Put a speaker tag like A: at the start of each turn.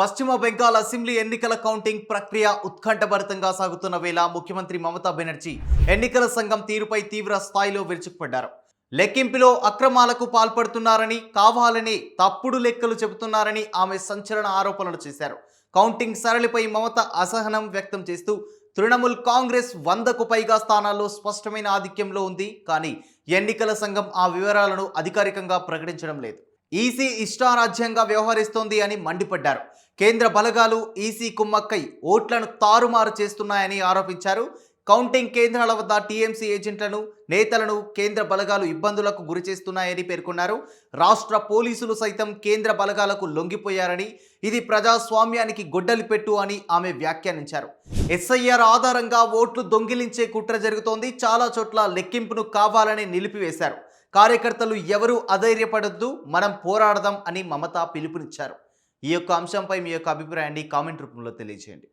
A: పశ్చిమ బెంగాల్ అసెంబ్లీ ఎన్నికల కౌంటింగ్ ప్రక్రియ ఉత్కంఠభరితంగా సాగుతున్న వేళ ముఖ్యమంత్రి మమతా బెనర్జీ ఎన్నికల సంఘం తీరుపై తీవ్ర స్థాయిలో విరుచుకుపడ్డారు. లెక్కింపులో అక్రమాలకు పాల్పడుతున్నారని, కావాలని తప్పుడు లెక్కలు చెబుతున్నారని ఆమె సంచలన ఆరోపణలు చేశారు. కౌంటింగ్ సరళిపై మమత అసహనం వ్యక్తం చేస్తూ తృణమూల్ కాంగ్రెస్ 100కు పైగా స్థానాల్లో స్పష్టమైన ఆధిక్యంలో ఉంది, కానీ ఎన్నికల సంఘం ఆ వివరాలను అధికారికంగా ప్రకటించడం లేదు. ఈసీ ఇష్టారాజ్యంగా వ్యవహరిస్తోంది అని మండిపడ్డారు. కేంద్ర బలగాలు ఈసీ కుమ్మక్కై ఓట్లను తారుమారు చేస్తున్నాయని ఆరోపించారు. కౌంటింగ్ కేంద్రాల వద్ద టీఎంసీ ఏజెంట్లను, నేతలను కేంద్ర బలగాలు ఇబ్బందులకు గురి చేస్తున్నాయని పేర్కొన్నారు. రాష్ట్ర పోలీసులు సైతం కేంద్ర బలగాలకు లొంగిపోయారని, ఇది ప్రజాస్వామ్యానికి గొడ్డలి పెట్టు అని ఆమె వ్యాఖ్యానించారు. ఎస్ఐఆర్ ఆధారంగా ఓట్లు దొంగిలించే కుట్ర జరుగుతోంది. చాలా చోట్ల లెక్కింపును కావాలని నిలిపివేశారు. కార్యకర్తలు ఎవరూ అధైర్యపడొద్దు, మనం పోరాడదాం అని మమత పిలుపునిచ్చారు. ఈ యొక్క అంశంపై మీ యొక్క అభిప్రాయాన్ని కామెంట్ రూపంలో తెలియజేయండి.